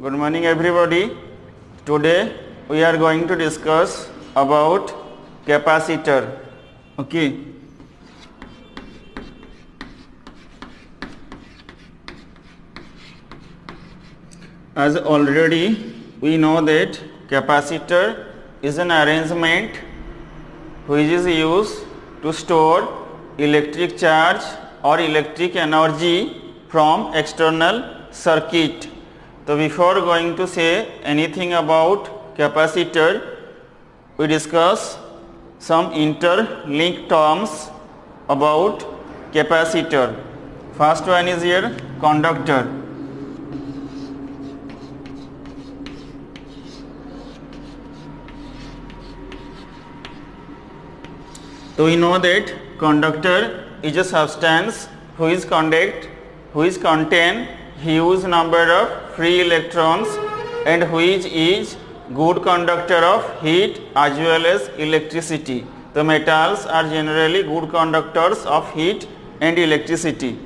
Good morning everybody. Today we are going to discuss about capacitor. Okay. As already we know that capacitor is an arrangement which is used to store electric charge or electric energy from external circuit. So before going to say anything about capacitor, we discuss some interlinked terms about capacitor. First one is here conductor. So we know that conductor is a substance which contain huge number of free electrons and which is good conductor of heat as well as electricity. The metals are generally good conductors of heat and electricity.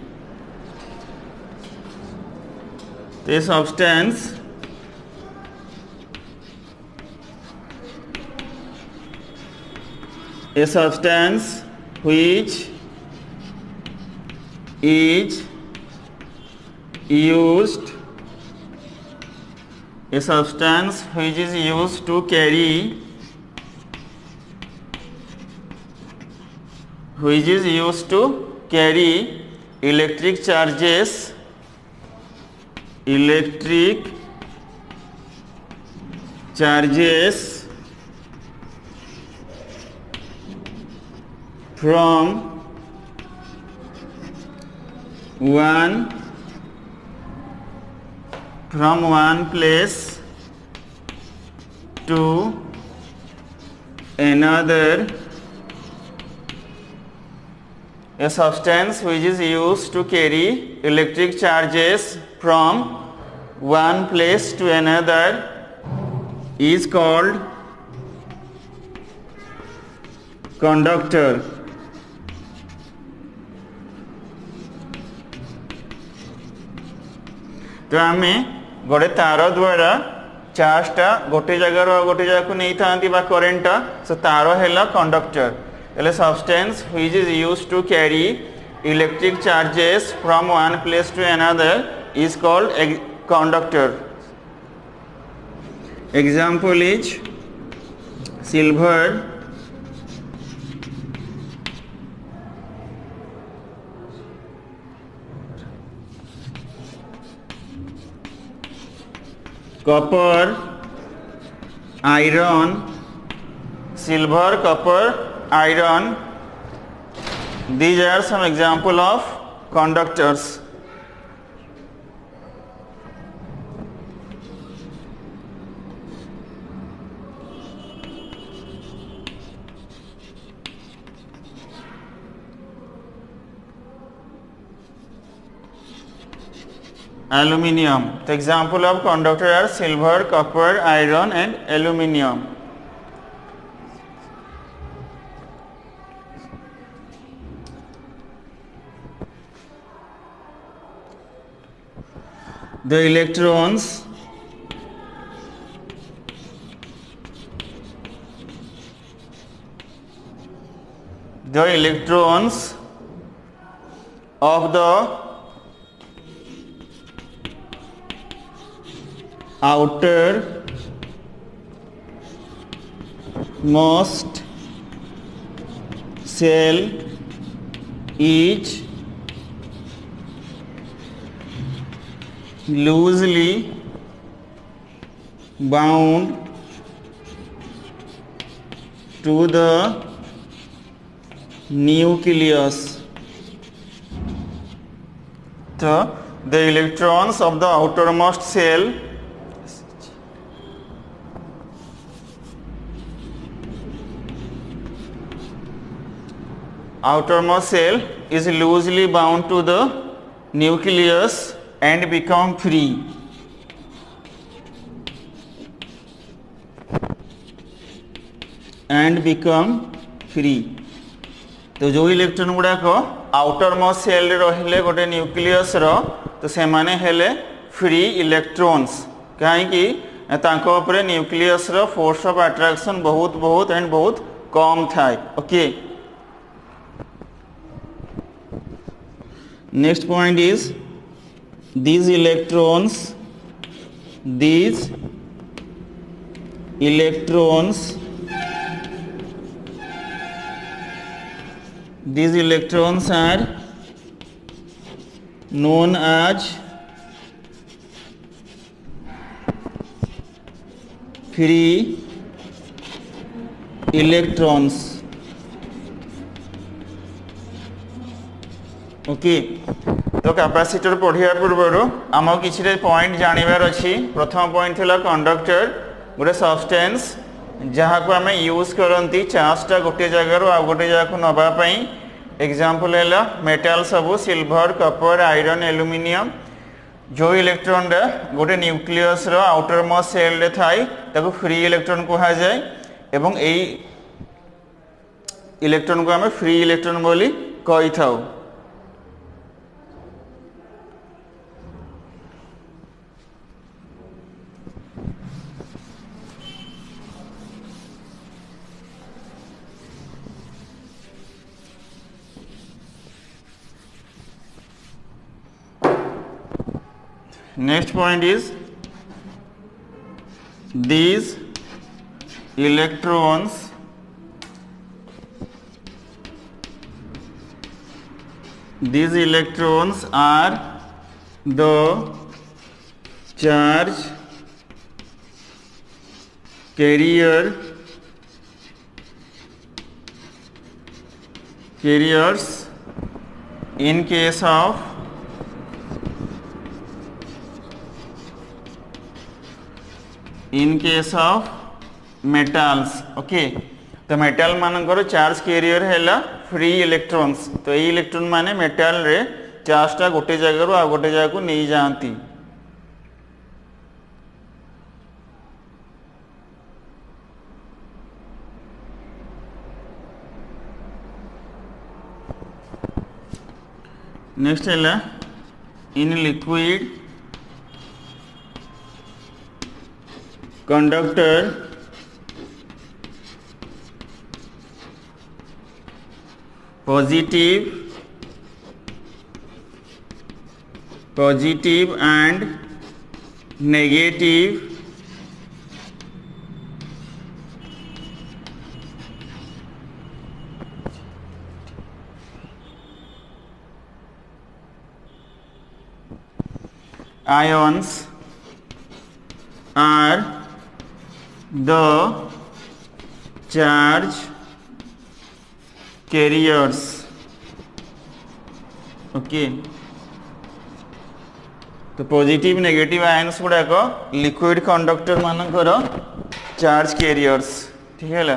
The substance which is used to carry electric charges from one place to another. A substance which is used to carry electric charges from one place to another is called conductor. तो आमे गोटे तार द्वारा चार्जटा गोटे जगार गोटे जगह नहीं था करेन्टा सो तार है कंडक्टर एले substance which is used to carry electric charges from one place to another is called conductor. Example is silver, copper, iron. Silver, copper, iron, these are some example of conductors. Aluminium. The example of conductor are silver, copper, iron and aluminium. The electrons of the outermost cell is loosely bound to the nucleus. So the electrons of the outermost cell is loosely bound to the nucleus and become free. तो जो electron गुड़ाक outer most shell रे रहिले गोटे nucleus रो तो से माने हेले free electrons कहीं तांको उपरे न्यूक्लियस रो फोर्स ऑफ अट्रैक्शन बहुत बहुत एंड बहुत कम थाए okay next point is these electrons are known as free electrons okay तो कैपेसिटर पढ़िया पूर्व आम किसी पॉइंट जानवर अच्छी प्रथम पॉइंट थिला कंडक्टर गोटे सब्सटेंस जहाँ को आम यूज करती चार्जटा गोटे जगार आ गोटे जगह नापी एग्जांपल है मेटाल सबू सिल्वर कपर आयरन एल्युमिनियम जो इलेक्ट्रॉन गोटे न्यूक्लियस रो आउटर मोस्ट सेल रे थाई ताको फ्री इलेक्ट्रॉन कहा जाए एवं एई इलेक्ट्रॉन को आम फ्री इलेक्ट्रॉन बोली कही थाउ next point is these electrons are the charge carriers in case of metals okay तो मेटाल मानकर चार्ज कैरियर है फ्री इलेक्ट्रॉन्स तो ये इलेक्ट्रॉन माने मेटाल रे चार्जटा गोटे जगह आ गोटे जगह को नहीं जाती नेक्स्ट है in liquid conductor positive and negative ions are the charge carriers okay तो पॉजिटिव नेगेटिव आयन्स गुड़ाक लिक्विड कंडक्टर मानकर चार्ज कैरियर्स ठीक है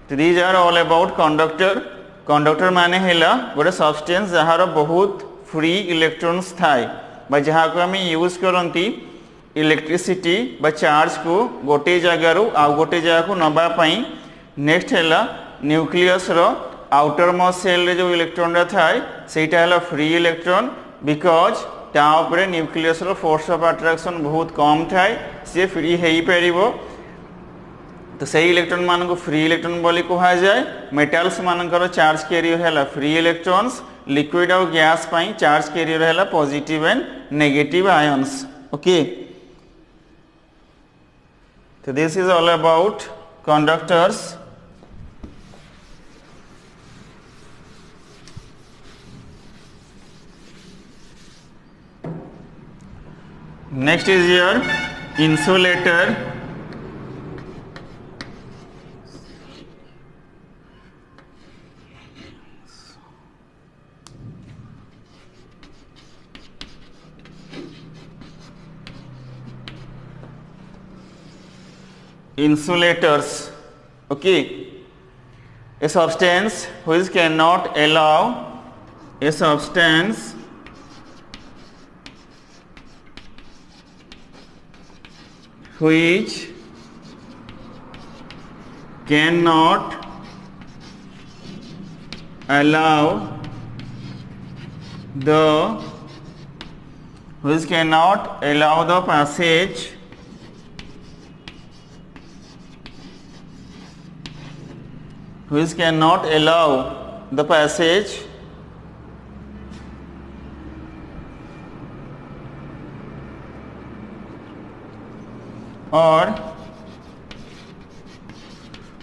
तो these are all about conductor माने हैला गोटे सब्सटेंस जहार बहुत फ्री इलेक्ट्रॉन्स थाए बा जहाँ को आम यूज करती इलेक्ट्रिसिटी बा चार्ज को गोटे जगार आउ गोटे जगह को नापी नेक्स्ट है न्यूक्लियस रो आउटर मोस्ट सेल रे जो इलेक्ट्रॉन थाए सेटा है फ्री इलेक्ट्रॉन बिकॉज ताऊपर न्यूक्लियस रो फोर्स ऑफ अट्रैक्शन बहुत कम थाए सी फ्री हो पार तो सही इलेक्ट्रॉन मान को फ्री इलेक्ट्रॉन बोली कहा जाए मेटाल्स मानकर चार्ज कैरियर है फ्री इलेक्ट्रॉन्स लिक्विड और गैस पाई चार्ज कैरियर है positive and negative ions okay so this is all about conductors next is your insulator insulators okay a substance which cannot allow a substance which cannot allow the passage which cannot allow the passage or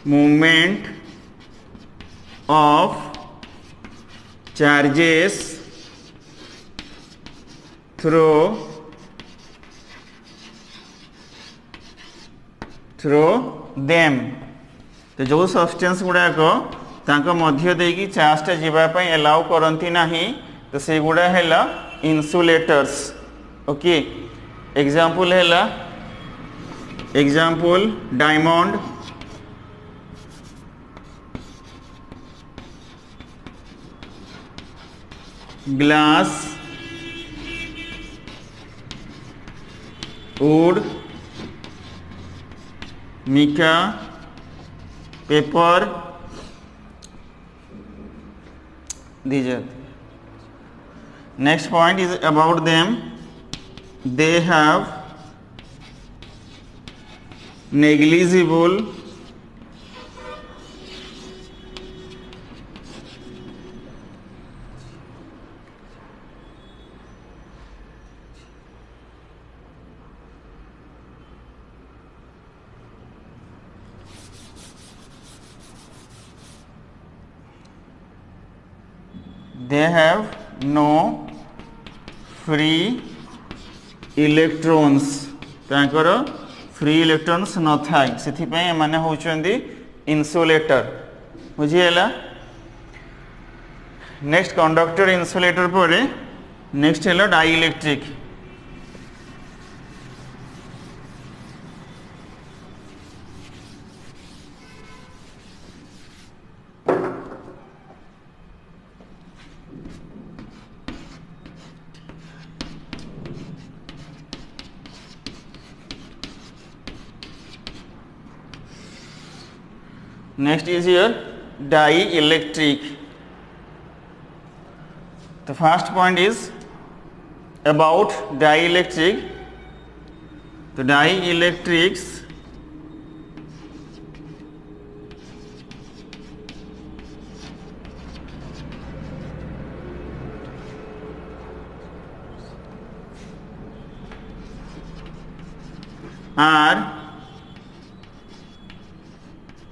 movement of charges through them. तो जो substance गुड़ाक तांको मध्य देकी चार्जटा जीवापाई allow करती नाही तो से गुड़ा हैला insulators. Okay example हैला example diamond, glass, wood, mica, paper. These are. Next point is about them. They have negligible they have no free electrons. तांकर फ्री इलेक्ट्रॉन्स न थाई से माने होचंदी इन्सुलेटर. बुझीगला. नेक्स्ट कंडक्टर इन्सुलेटर पर नेक्स्ट है dielectric. Next is your dielectric. The first point is about dielectric. The dielectrics are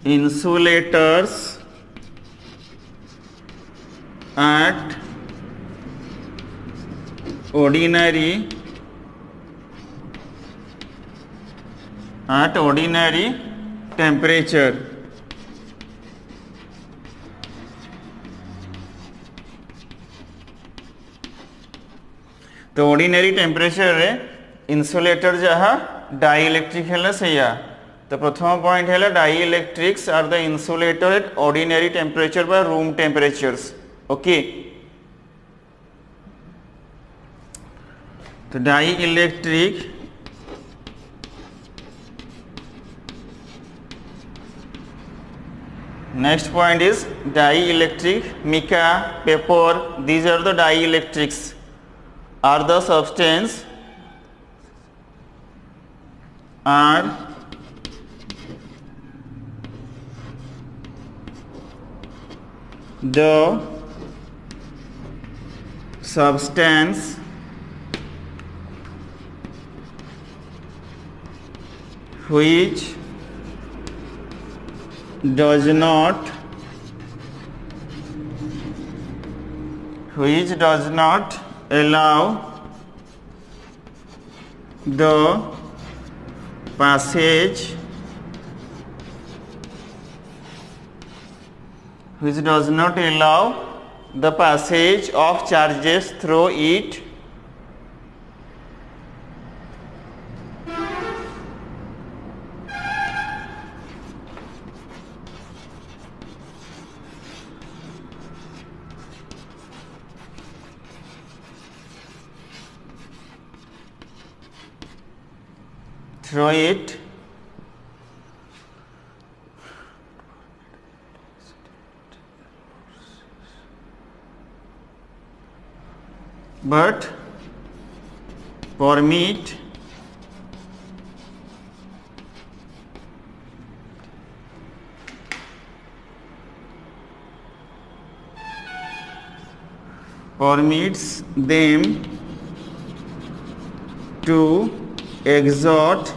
insulators at ordinary temperature. तो ऑर्डिनरी टेम्परेचर रे इन्सुलेटर जहाँ डाइइलेक्ट्रिक है सैया. तो प्रथम पॉइंट है dielectrics are the insulator at ordinary temperature by room temperatures. Okay तो dielectric next point is dielectric. Mica, paper, these are the dielectrics, are the substance are the substance which does not allow the passage of charges through it but permit permits them to exert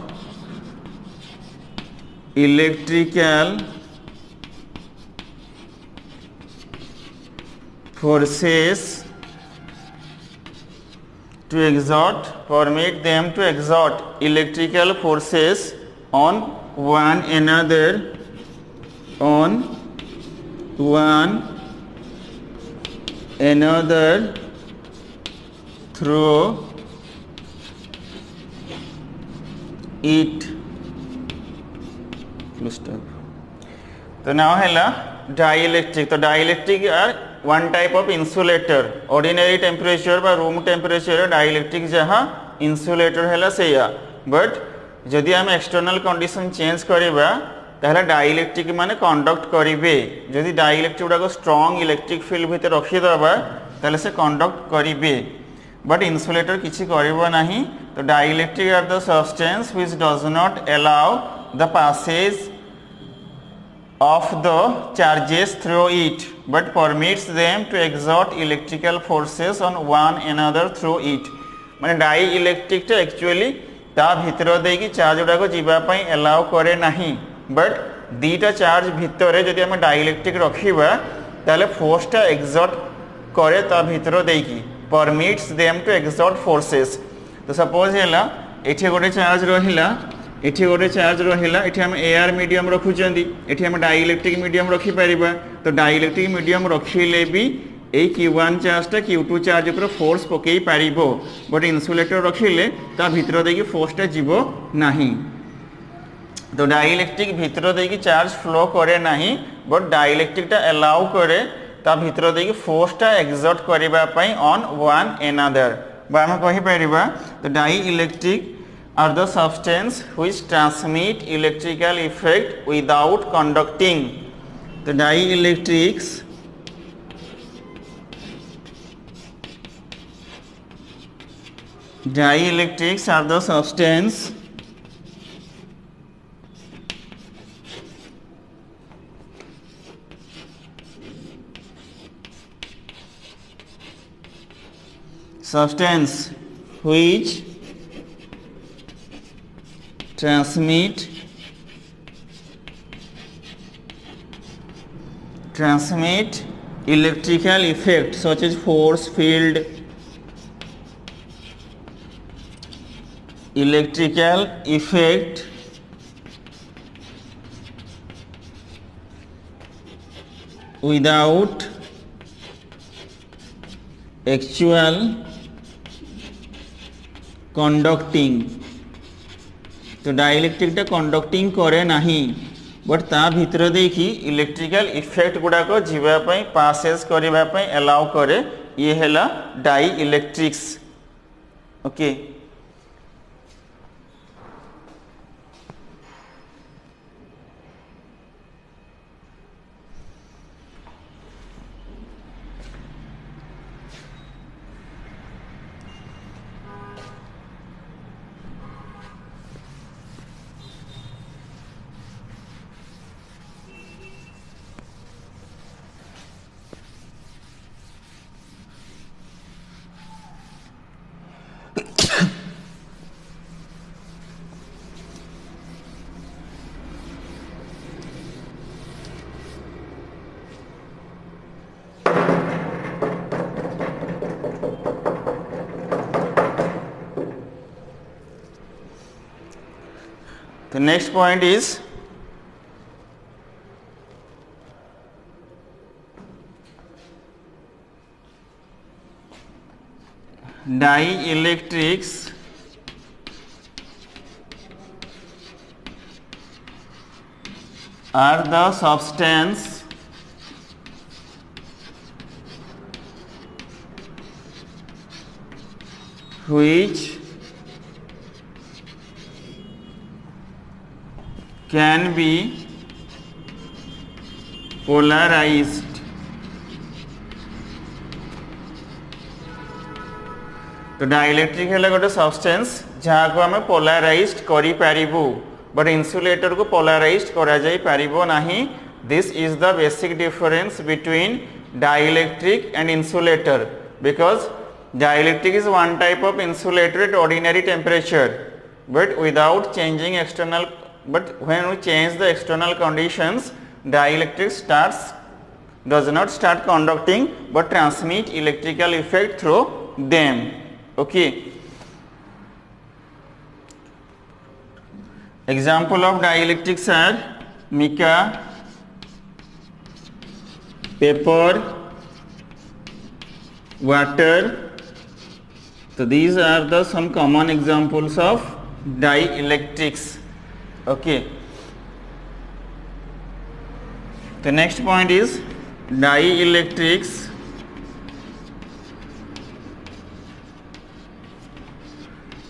electrical forces permit them to exert electrical forces on one another through it. तो now है dielectric. तो dielectric are one type of insulator. Ordinary temperature बा room temperature dielectric जहाँ insulator है सेया. But जदि हम external condition change करिबा ताहले dielectric माने conduct करिबे. जदि dielectric गुडा को strong electric field भितर रखि दबा ताहले से conduct करिबे. But insulator किछि करिबो नाही. तो dielectric are the substance which does not allow the passage of the charges through it but permits them to exert electrical forces on one another through it. माने dielectric टा actually ता भितर दे कि charge गुडा को जीवा पई allow करे नाही. but दीटा चार्ज भितर जदि हम dielectric रखिबा ताले फोर्स टा exert करे ता भितर दे कि permits them to exert forces. तो suppose हैला एठी गोटे चार्ज रहिला एठी गोटे चार्ज रहिला एठी हम एयर मीडियम रखुचंदी एठी हम डाइलेक्ट्रिक मीडियम रखि परिबा. तो डाइलेक्ट्रिक मीडियम रखिले भी ए Q1 चार्ज टा Q2 चार्ज ऊपर फोर्स पकई पारिबो. बट इंसुलेटर रखिले ता भितर देकी फोर्स टा जीवो नाही. तो डाइलेक्ट्रिक भितर देकी चार्ज फ्लो करे नाही बट डाइलेक्ट्रिक टा अलाउ करे ता भितर देकी फोर्स टा एक्सर्ट करिबा पई ऑन वन अनदर. बा हम कहि परिबा तो dielectric are the substance which transmit electrical effect without conducting. The dielectrics are the substance which transmit electrical effect such as force field, electrical effect without actual conducting. तो dielectric टा conducting करे नाही but ता भितर देखी electrical effect गुडा को जीवा पई पासेस करिबा पई अलाउ करे. ये हैला dielectrics. Okay The next point is dielectrics are the substance which can be polarized. तो डाइलेक्ट्रिक है गोटे सब्सटेंस जहाँ को आम पोलाराइज्ड करि पारिबु बट इन्सुलेटर को पोलाराइज्ड करा जाई पारिबो नाही. This is the basic difference between dielectric and insulator. because dielectric is one type of insulator at ordinary temperature, but without changing external, but when we change the external conditions, dielectric does not start conducting but transmit electrical effect through them. Okay. Example of dielectrics are mica, paper, water. So these are the some common examples of dielectrics. Okay. The next point is dielectrics.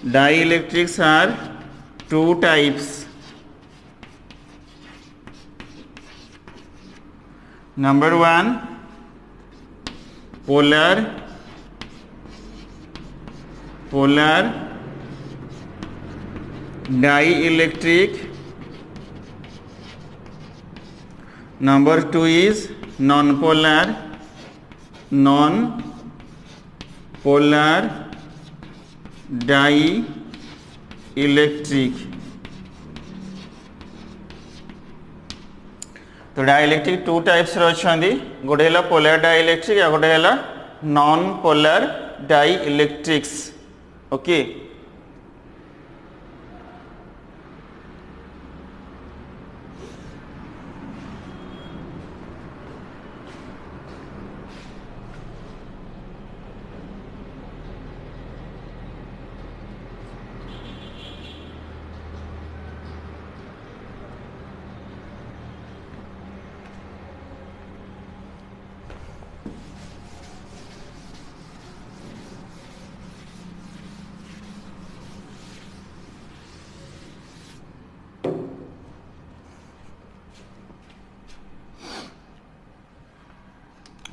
Dielectrics are two types. Number one, polar dielectric. Number two is non-polar dielectric. तो dielectric two types रही गोटे है polar dielectric या गोटे है non polar dielectrics. Okay.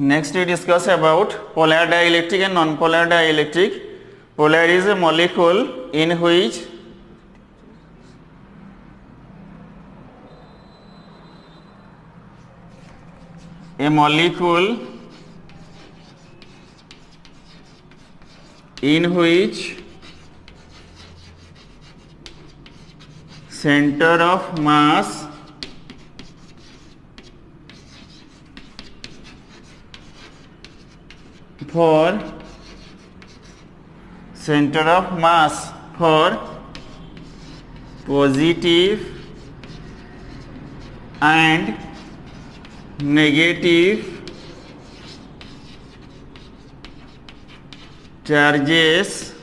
Next we discuss about polar dielectric and non-polar dielectric. Polar is a molecule in which center of mass for positive and negative charges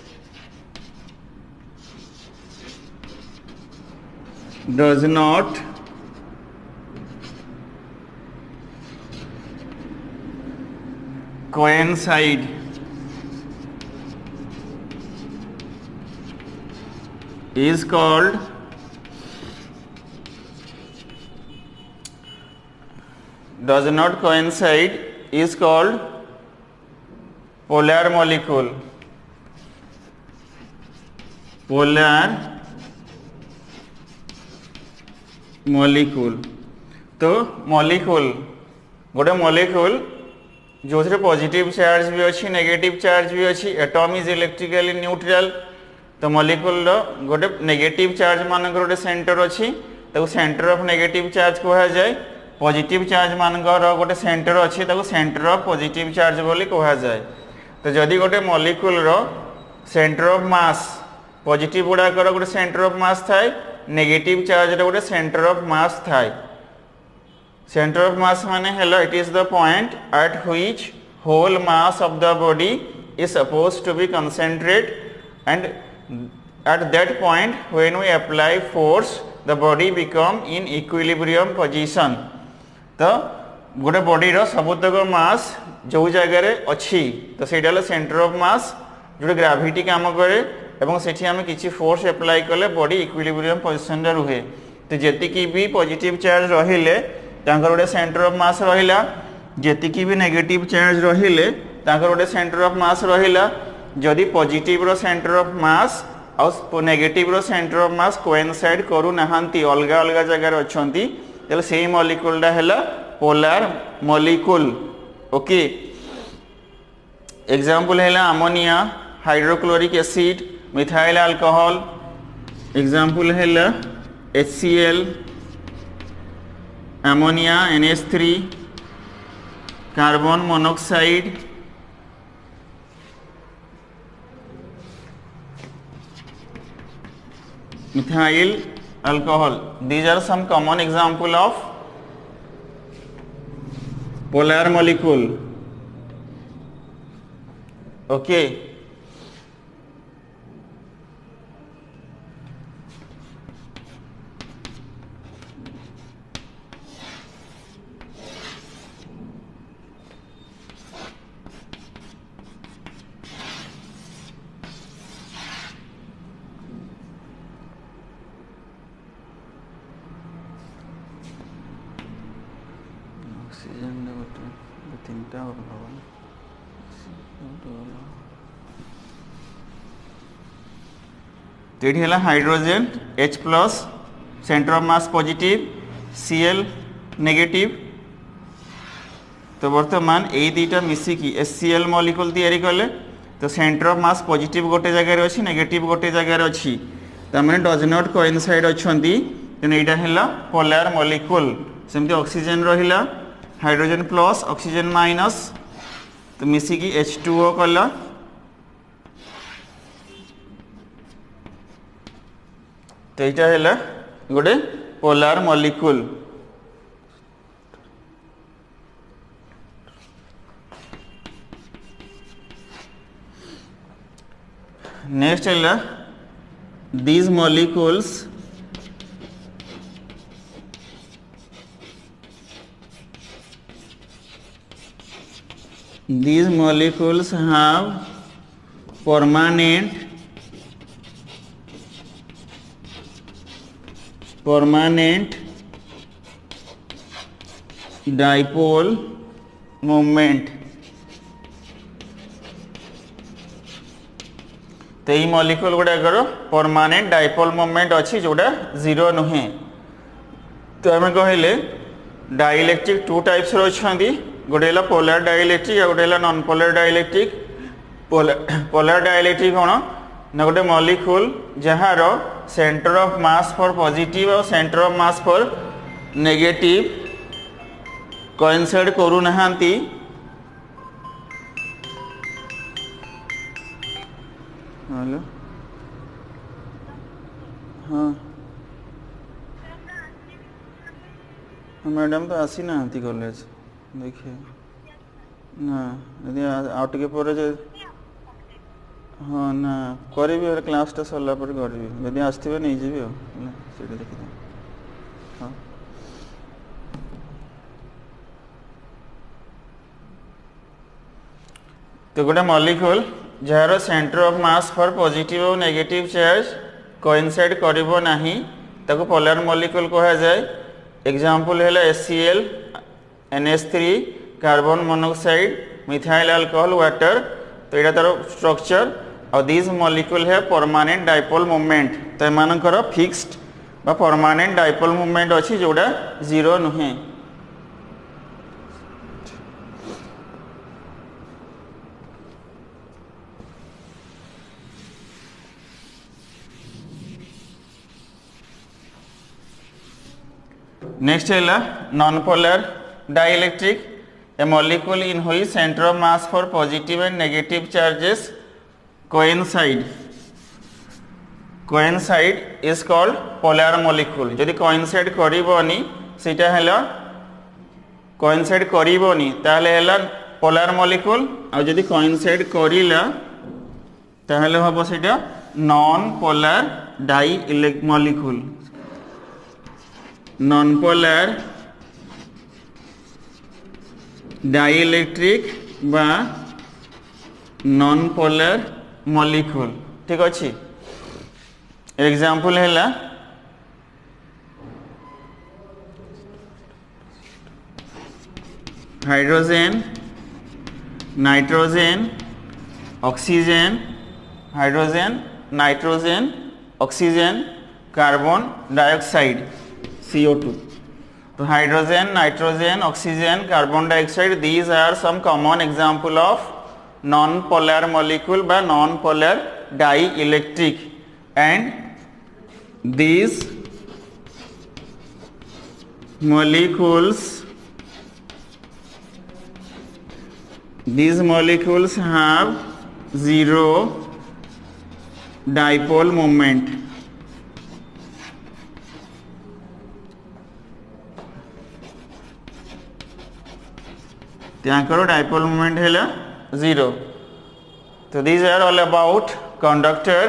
does not coincide. Is called does not coincide is called polar molecule. Polar molecule. तो molecule गोटे molecule जो positive charge भी अच्छी negative charge भी अच्छी. Atom is electrically neutral. तो molecule गोटे negative charge मान गोटे सेंटर अच्छी सेंटर ऑफ नेगेटिव चार्ज कह जाए. पॉजिटिव चार्ज मान गोटे सेंटर अच्छी सेंटर ऑफ पॉजिटिव चार्ज बोली कह जाए. तो जदि गोटे molecule centre of mass positive गुड़ाकर गोटे सेंटर ऑफ मास थाए नेगेटिव चार्ज गोटे सेंटर ऑफ मास थाए. Center of mass माने hello it is the point at which whole mass of the body is supposed to be concentrated, and at that point when we apply force the body become in equilibrium position. तो गोटे body रो सबुतक मास जो जगह अच्छी तो सेटा centre of मास जो gravity काम करे एवं सेठी आम किसी फोर्स एप्लाई कले बॉडी इक्विलिब्रियम पोजिशन रे रुहे. तो जेतिकी भी पॉजिटिव चार्ज रहिले गोटे सेंटर ऑफ मास रहिला, जेतिकी भी नेगेटिव चार्ज रहिले गोटे सेंटर ऑफ मास रहिला. जदि पॉजिटिव रो सेंटर ऑफ मास और नेगेटिव रो सेंटर ऑफ मास कोइंसाइड करू नाहंती अलग अलग जगह अछंती तले सेही मॉलिक्यूल डा हैला पोलर मॉलिक्यूल. ओके. एग्जांपल है ammonia, hydrochloric acid, methyl alcohol. Example है HCl, ammonia NH3, carbon monoxide, methyl alcohol. These are some common example of polar molecule. Okay. तो ये hydrogen H plus centre of mass positive, Cl negative. तो बर्तमान यही दुईटा मिसिकी HCl molecule तैयारी कले। तो सेंटर ऑफ मास पॉजिटिव गोटे जगह अच्छी, नेगेटिव गोटे जगह अच्छी, तमें डज नॉट कोइनसाइड अच्छी, तेणु यहाँ है पोलार मॉलिक्यूल। सेमती ऑक्सीजन रहिला, हाइड्रोजन प्लस ऑक्सीजन माइनस, तो मिसिकी H2O कला। तो यहाँ है गोटे पोलार मॉलिक्यूल। नेक्स्ट है these molecules have permanent dipole moment। तो ये मॉलिक्यूल गुड़ाकर परमानेंट डाइपोल मोमेंट अच्छी जोड़ा जीरो नुहे। तो आम कहले डाइलेक्ट्रिक टू टाइप्स अच्छा, गोटे पोलार डाइलेक्ट्रिक और गोटे non polar dielectric. Polar dielectric कौन ना गोटे मॉलिक्यूल जार centre of mass for positive और centre of mass for negative coincide करू नहांती। हेलो हाँ मैडम तो आसी ना कॉलेज देखिए ना यदि आउ टे पर हाँ ना करी क्लासटा सरला करी यदि आसवे नहीं जी देखिए। हाँ तो गोटे मॉलिक्यूल जार centre of mass for positive और नेगेटिव चार्ज कोइंसाइड करिबो नाही ताको पोलर मॉलिक्यूल कहा जाए। एग्जांपल है HCl, NH3, carbon monoxide, methyl alcohol, water. तो यहाँ तार स्ट्रक्चर और दिस मॉलिक्यूल है परमानेंट डाइपोल मोमेंट। तो एमानकर फिक्स्ड बा परमानेंट डाइपोल मोमेंट अच्छी जोड़ा जीरो नुहे। नेक्स्ट है non polar dielectric, A molecule in which centre of mass for positive and negative charges coincide is called polar molecule. जदि coincide करिबोनी सेटा हैला कोइंसाइड करिबोनी ताहले हैला पोलर मॉलिक्यूल, और जदि कोइंसाइड करिला ताहले हबो सेटा नॉन पोलर डाई मॉलिक्यूल। नॉन पोलर डाइलेक्ट्रिक बा नॉन पोलर मॉलिक्यूल। ठीक अच्छे। एग्जांपल है hydrogen, nitrogen, oxygen, hydrogen, nitrogen, oxygen, carbon dioxide CO2। तो hydrogen, nitrogen, oxygen, carbon dioxide, these are some common example of non polar molecule by non polar dielectric, and these molecules have zero dipole moment. Dipole moment है 0. So these are all about conductor,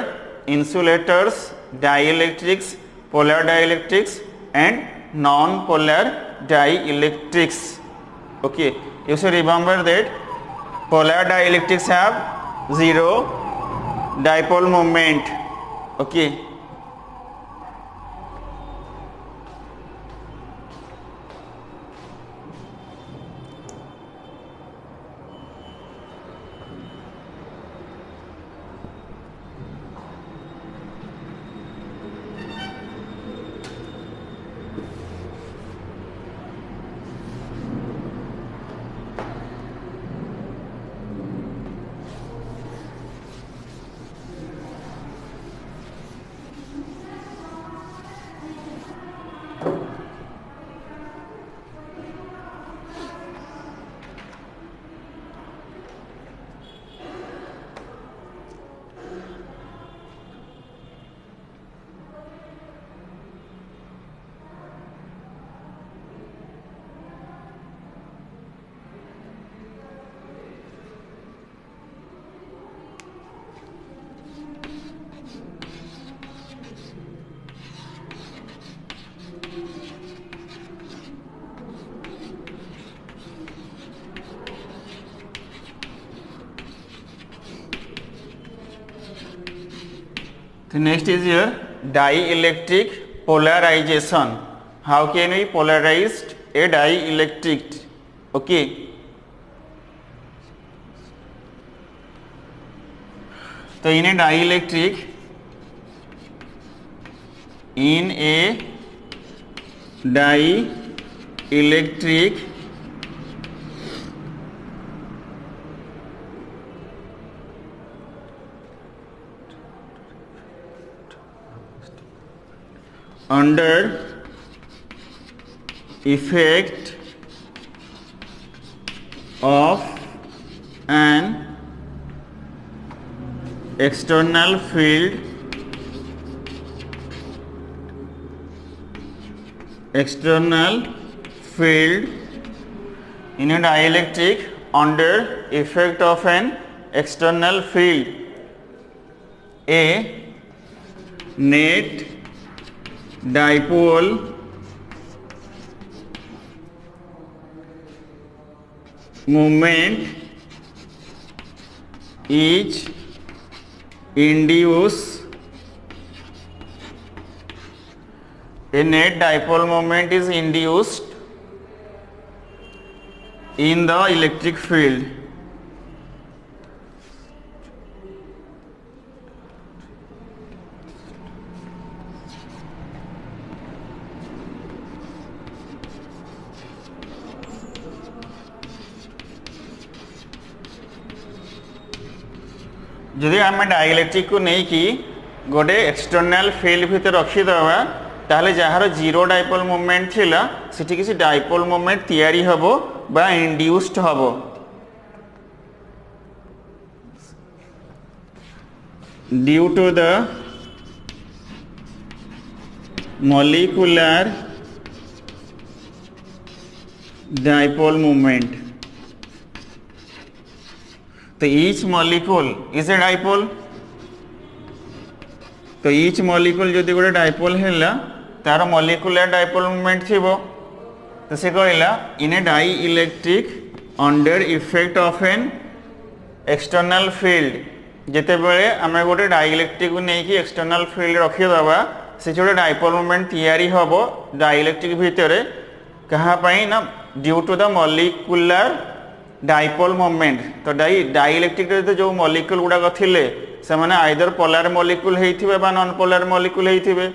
insulators, dielectrics, polar dielectrics and non-polar dielectrics. Okay, you should remember that polar dielectrics have 0 dipole moment. Okay. The next is here dielectric polarization. How can we polarize a dielectric? Okay. So in a dielectric, under effect of an external field, in a dielectric, under effect of an external field, a net dipole moment is induced. A net dipole moment is induced in the electric field. जदि आम dielectric को नहीं कि गोटे external field भितर रखीदवा ताहले jar zero dipole moment थिला सेठी किसी डाइपोल मोमेंट तैयारी हबो बा इंड्यूस्ड हबो. Due to the molecular dipole moment. तो each molecule is a dipole. तो each molecule जदि गोटे डाइपोल है तार molecular dipole moment थिबो. तो से कहला in a dielectric under effect of an external field. जेते बेले आमे गोटे डाइलेक्ट्रिक को नहीं कि एक्सटर्नल फील्ड रखी दबा से जोटे डाइपोल मोमेंट तैयारी हबो डाइलेक्ट्रिक भितरे कहा पई ना due to the molecular dipole moment. तो डाइलेक्ट्रिक रे जो मॉलिक्यूल गुडा थिले से माने आइदर पोलर मॉलिक्यूल हेइथिबे बा नॉन पोलर मॉलिक्यूल हेइथिबे.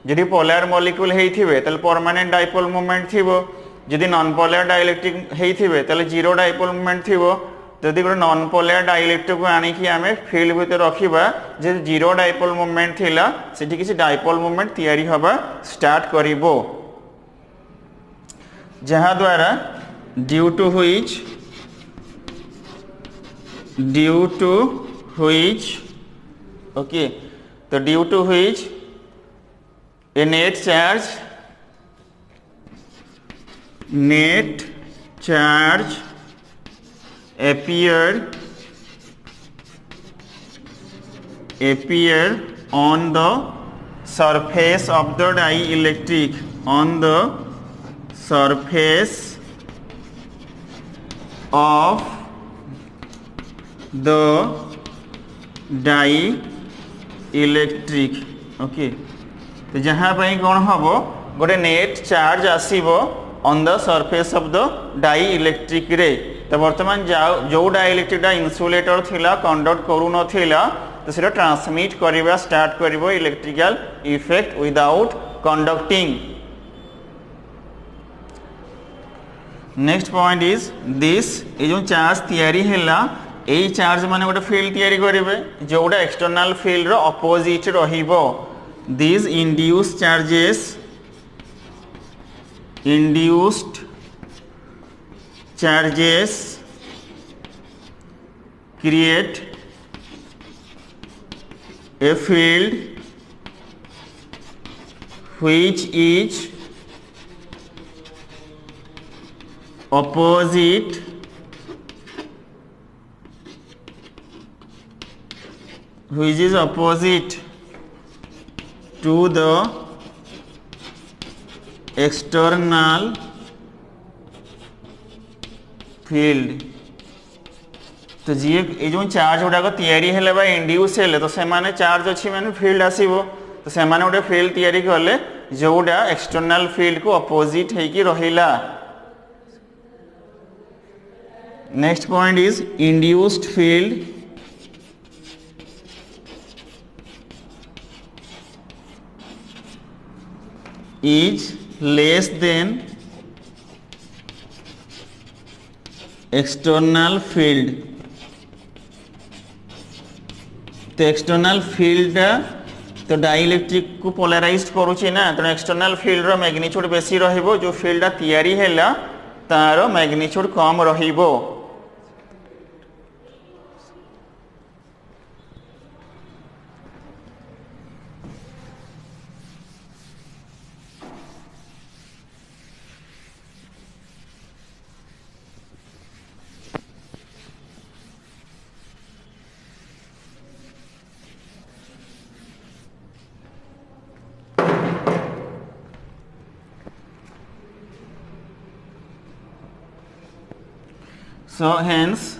जदि पोलर मॉलिक्यूल हेइथिबे तले परमानेंट डाइपोल मोमेंट थिबो. जदि नॉन पोलर डाइलेक्ट्रिक हेइथिबे तले जीरो डाइपोल मोमेंट थिबो. जदि गोटे नॉन पोलर डाइलेक्ट्रिक को आनिकी आमे फील्ड भितर रखिबा जे जीरो डाइपोल मूवमेंट थिला सेठी किसी डाइपोल मूवमेंट तयारी हबा स्टार्ट करिवो जहा द्वारा ड्यू टू व्हिच ओके तो due to which a net charge appear on the surface of the dielectric on the surface of the dielectric okay तो जहाँ पर कौन हम गोटे नेट चार्ज आसीबो on the surface of the dielectric रे तो वर्तमान जो डाई इलेक्ट्रिक इन्सुलेटर थिला कंडक्ट करू नथिला तो सेटा ट्रांसमिट करबा स्टार्ट करबो electrical effect without conducting next point is this a जो चार्ज तयारी हैला ए चार्ज माने गोटे फील्ड तयारी करिवे जोडा एक्सटर्नल फील्ड रो अपोजिट रहिबो these induced charges create a field which is opposite to the external field तो जी ये जो चार्ज गुड़ाक तैयारी है बा इंड्यूस है तो से माने चार्ज अच्छी माने फील्ड आसीबो तो से माने गोटे फील्ड तैयारी कले जोड़ा एक्सटर्नल फील्ड को अपोजिट है कि रहिला next point is induced field is less than external field तो एक्सटर्नल फील्ड तो डाइलेक्ट्रिक को पोलराइज करूची ना तो एक्सटर्नल फील्ड रो मैग्नीट्यूड बेसी रहिबो जो फील्ड तैयारी हैला तारो मैग्नीट्यूड कम रहिबो So hence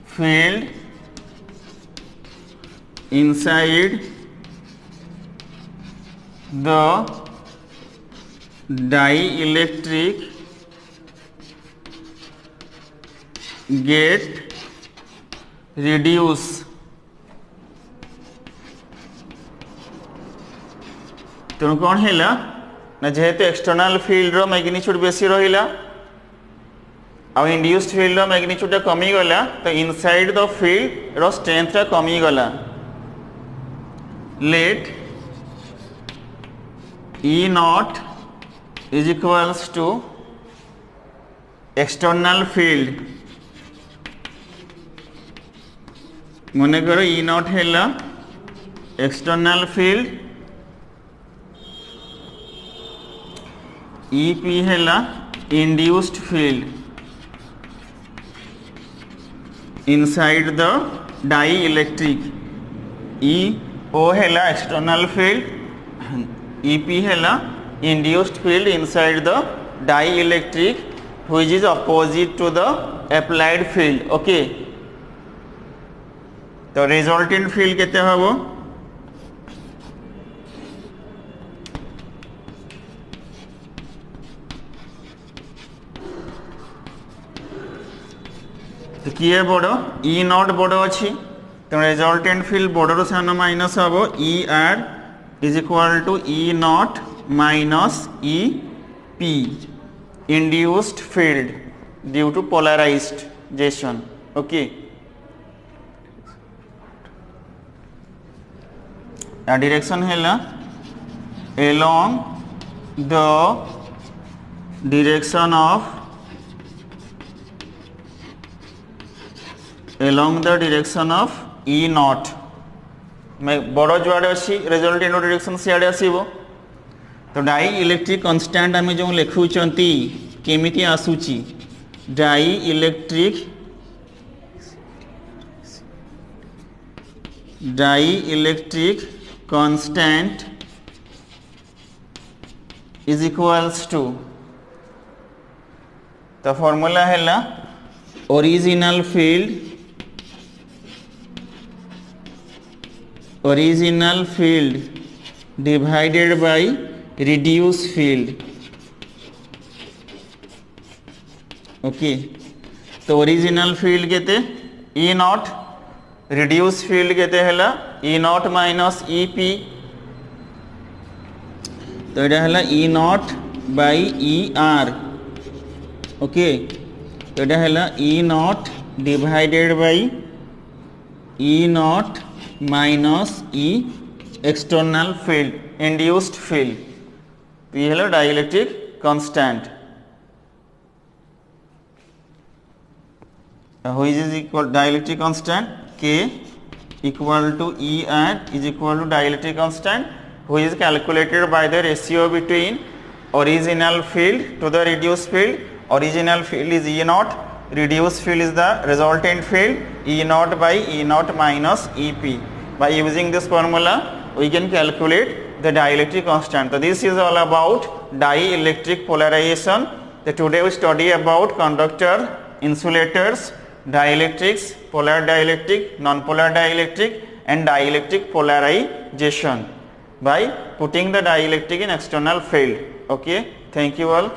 field inside the dielectric get reduce तेणु कौन है ना जेहेतु एक्सटर्नल फील्ड रो मैग्नीट्यूड बेसी रहिला और इंड्यूस्ड फील्ड मैग्नीट्यूड कमी गला तो इनसाइड द फील्ड रो स्ट्रेंथ कमी गला let E naught is equals to external field मन कर E नॉट है एक्सटर्नल फील्ड EP है induced field inside the dielectric EO है external field EP है induced field inside the dielectric which is opposite to the applied field okay तो resultant field केते हबो तो किए बड़ E नॉट बड़ अच्छी तो रिजल्टेंट फील्ड बड़ सान माइनस हम ER is equal to E naught minus EP induced field due to polarized polarization. Okay. A direction hela along the direction of E naught. मैं बड़ जुआड़े अच्छी रिजल्टेंट डायरेक्शन सियाड़े आसीबो. तो डाई इलेक्ट्रिक कांस्टेंट आम जो लिखुंती केमिति आसूची dielectric constant is equals to the formula है original field divided by reduce field. Okay. तो ओरिजिनल फील्ड केते ई नॉट, रिड्यूस फील्ड केते हैला E naught minus E P. तो ये हैला E naught by E R. Okay. तो ये हैला E naught divided by E naught minus E external field induced field. तो ये है dielectric constant which is equal dielectric constant K equal to E at is equal to dielectric constant which is calculated by the ratio between original field to the reduced field. Original field is E naught, reduced field is the resultant field E naught by E naught minus EP. By using this formula we can calculate the dielectric constant. So this is all about dielectric polarization. So today we study about conductor, insulators, dielectrics, polar dielectric, non-polar dielectric and dielectric polarization by putting the dielectric in external field. Okay, thank you all.